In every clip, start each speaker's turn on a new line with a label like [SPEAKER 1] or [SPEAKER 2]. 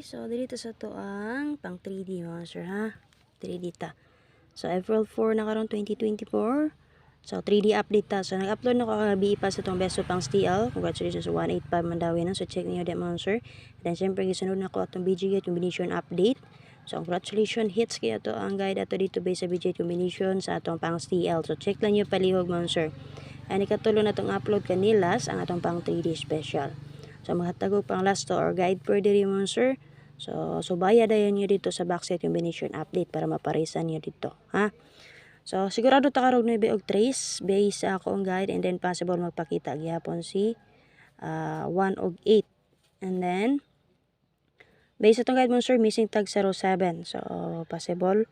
[SPEAKER 1] so dito sa to ang pang 3D mga sir ha. 3D ta. So April 4 na karon 2024. So 3D update ta. So nag-upload na ko kagabi pa sa tong Besto pang STL. Congratulations sa 185 mandawi na. So check niyo din mga sir. And then syempre gisunod na ko atong BGA combination update. So congratulations hits kaya to ang guide ato dito based sa BGA combination sa atong pang STL. So check lang niyo palihog mga sir. And ikatulo na itong upload kanilas ang atong pang 3D special. So maghatagog pang last to or guide per diri mo sir. So subaya dayon nyo dito sa backside combination update para maparisan nyo dito. Ha? So sigurado ta karog 9 og trace based sa ako ang guide and then possible magpakita gyapon si 1 og 8. And then based sa itong guide mo sir missing tag 07. So possible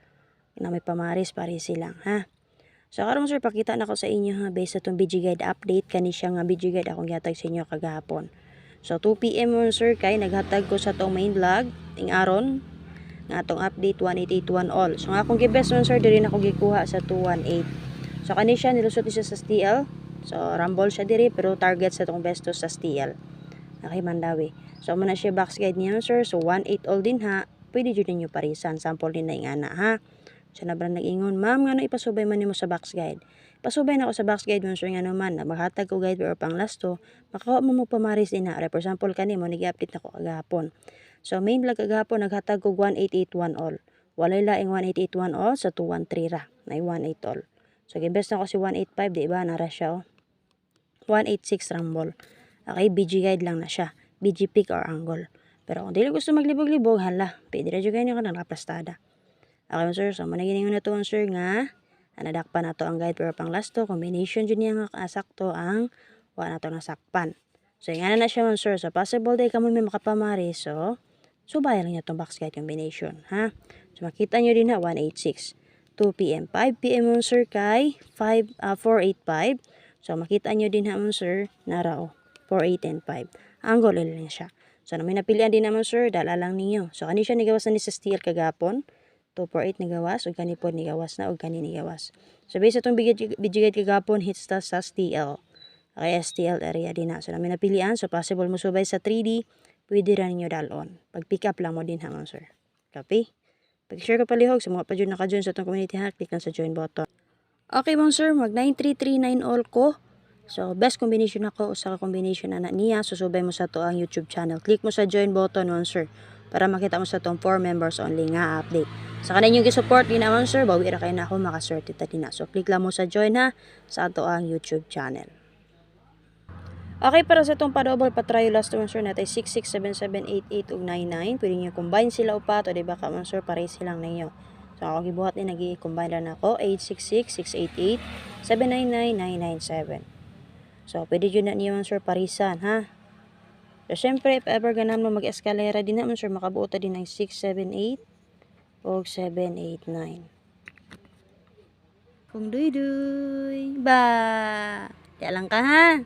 [SPEAKER 1] na may pamaris parisi lang ha. So karon sir pakita na ko sa inyo ha based sa itong BG guide update kani siya nga BG guide akong gihatag sa inyo kagahapon. So 2 PM mo sir kay naghatag ko sa tong main vlog ting aron nga atong update 1881 all. So nga akong gibest mo sir diri na ko gikuha sa 218. So kani siya nilusot ni siya sa STL. So rumble siya diri pero target sa tong besto sa STL. Okay mandawi. So mo na siya box guide niya sir. So 18 all din ha. Pwede jud ninyo parisan sample din na ingana ha. So nabran nag-ingon, ma'am ngano ipasubay man nimo sa box guide. Pasubay na ako sa box guide mo sir nga naman na maghatag ko guide or pang lasto, makawa mo pamaris din na. For example kanimo nagi-update na ko kagahapon. So main vlog kagahapon naghatag ko 1881 all. Walay laing 1881 all sa 213 ra. Na 18 all. So gibest na ko si 185 di ba nara siya oh. 186 rumble. Okay, BG guide lang na siya. BG pick or angle. Pero kung dili gusto maglibog-libog, hala, pwede ra jud kayo ka nang raplastada. Okay sir, so managining na to sir nga nadakpan na to ang guide pero pang last to combination jud niya nga sakto ang wa na to nasakpan. So ingana na siya man sir, so possible day kamo may makapamari so subay lang niya tong box guide combination ha. So makita niyo din na 186 2 PM 5 PM man sir kay 485. So makita niyo din ha man sir nara 48 and 5 angle lang siya. So may napilian din naman sir dala lang ninyo. So kani siya nigawas na ni sa steel kagapon 248 ni gawas o kani po ni gawas na o kani ni gawas. So based itong bigay kagapon hits ta sa STL. Okay, STL area din na. So namin napilian. So possible mo subay sa 3D. Pwede rin nyo dalon. Pag pick up lang mo din hamon sir. Copy? Pag-share ka palihog sa mga pa-join naka-join sa itong community hack, click lang sa join button. Okay mong sir, mag 9339 all ko. So best combination ako sa combination na niya. Susubay mo sa to ang YouTube channel. Click mo sa join button mong sir. Para makita mo sa itong 4 members only nga update. Sa kanin yung support din naman sir, bawi ra kayo na ako makaswerte ta din na. So click lang mo sa join ha sa ato ang YouTube channel. Okay, para sa itong pa-double pa-try last one sir natay 667788 ug 99. Pwede niyo combine sila upat o di ba ka man sir pare silang ninyo. So ako gibuhat ni nagi-combine ra nako 866 688 799997. So pwede jud na niyo man sir parisan ha. So, syempre, if ever ganam mo mag-eskalera din naman, sir, makabuo ta din ng 678 o 789. Kung duy-duy. Ba! Kaya lang ka, ha?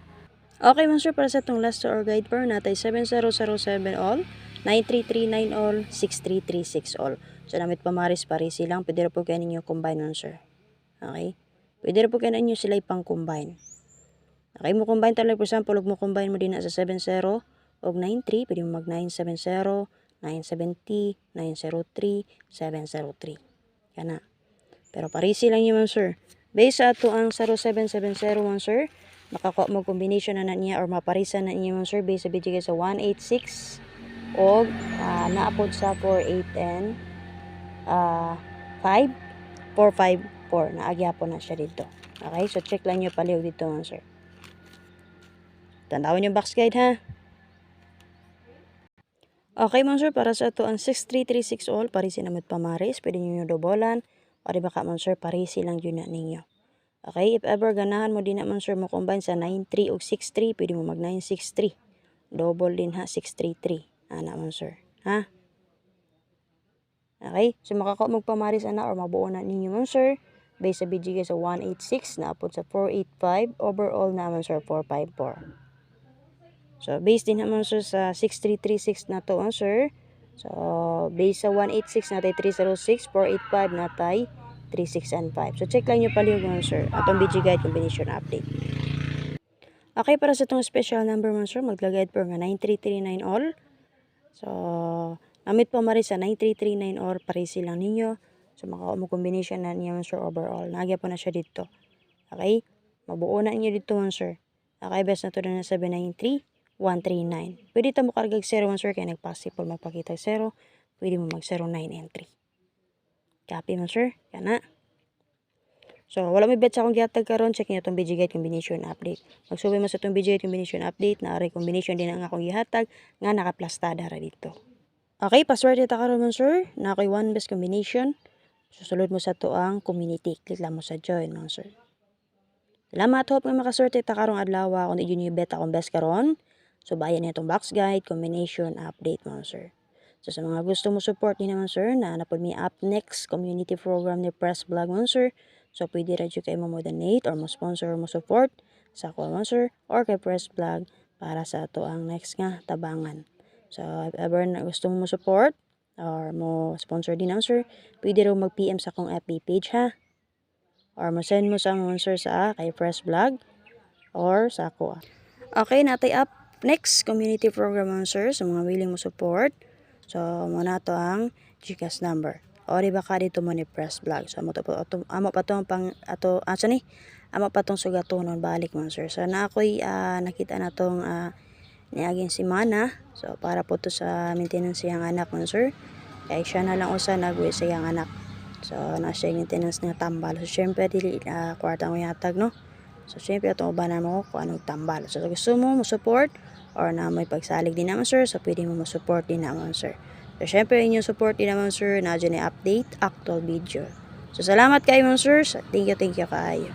[SPEAKER 1] Okay, man, sir, para sa itong last or guide per natay 7007 all, 9339 all, 6336 all. So, namit pamaris parisi lang. Pwede rin po kayo ninyo combine nun, sir. Okay? Pwede rin po kayo ninyo sila ipang-combine. Okay, mo combine talaga, for example, mo combine mo din na sa 70 og 93, pwede mo mag 970, 970, 903, 703. Kana. Pero parisi lang yun, sir. Based sa ato ang 0770, sir, makakuha mo combination na niya or maparisan na niya, sir, based sa bigay sa 186 og naapod sa 48 and 5, 454. Naagyapon na siya dito. Okay, so check lang nyo palihog dito, sir. Tandawin yung box guide, ha? Okay, man sir, para sa ito ang 6336 all, parisi naman pamaris, pwede nyo dobolan, o diba ka man sir, parisi lang yun na ninyo. Okay, if ever ganahan mo din naman sir, mo combine sa 93 o 63, pwede mo mag 963. Double din ha, 633. Ana man sir, ha? Okay, so makakaw magpamaris ana or mabuo na ninyo man sir, based sa BGK sa 186, naapod sa 485, overall naman sir, 454. So, based din naman sir sa 6336 na to, sir. So, based sa 186 natay 306, 485 natay 36 and 5. So, check lang nyo palihog mo, sir. Atong BG guide combination update. Okay, para sa itong special number mo, sir, maglagay po nga 9339 all. So, Amit pa mari sa 9339 or pare silang ninyo. So mo combination na niya man sir overall. Nagya po na siya dito. Okay? Mabuo na niyo dito man sir. Okay, best na to na 793139. Pwede ta mo kargag 0 man sir kaya nag-possible magpakita 0. Pwede mo mag 09 and 3. Copy man sir. Kana. So, wala may bet sa akong gihatag karon, check niyo itong BG Guide Combination Update. Magsubay mo sa itong BG Guide Combination Update, na combination din ang akong gihatag, nga nakaplastada ra dito. Okay, password ita karon man sir, na ako'y one best combination. Susulod mo sa to ang community, click lang mo sa join man sir. Salamat, hope nga makaswerte ita karong adlaw, kung di yun yung bet akong best karon. So, bayan niyo itong box guide, combination update man sir. So, sa mga gusto mo support ni naman sir, na napod mi up next community program ni Press Vlog man sir. So, pwede rin kayo mo donate or mo sponsor or mo support sa ako man sir or kay Press Vlog para sa ato ang next nga tabangan. So, if ever na gusto mo support or mo sponsor din naman sir, pwede rin mag-PM sa akong FB page ha. Or mo send mo sa mga sir sa kay Press Vlog or sa ako. Okay, natay up next community program man sir sa mga willing mo support. So, muna to ang GCash number. O di ba ka dito mo ni Press Vlog. So amo pa tong pang ato asa ni? Amo pa tong sugatonon balik man sir. So na ako'y nakita na tong niaging si Mana. So para po to sa maintenance siyang anak man sir. Kaya siya na lang usa nagwi sa iyang anak. So na siya maintenance nga tambal. So syempre dili kwarta mo yatag no. So syempre atong ubanan mo kung anong tambal. So gusto mo support or na may pagsalig din naman sir. So pwede mo support din naman sir. So, syempre, inyong support din naman, sir, na dyan update, actual video. So, salamat kayo, sir. Thank you kayo.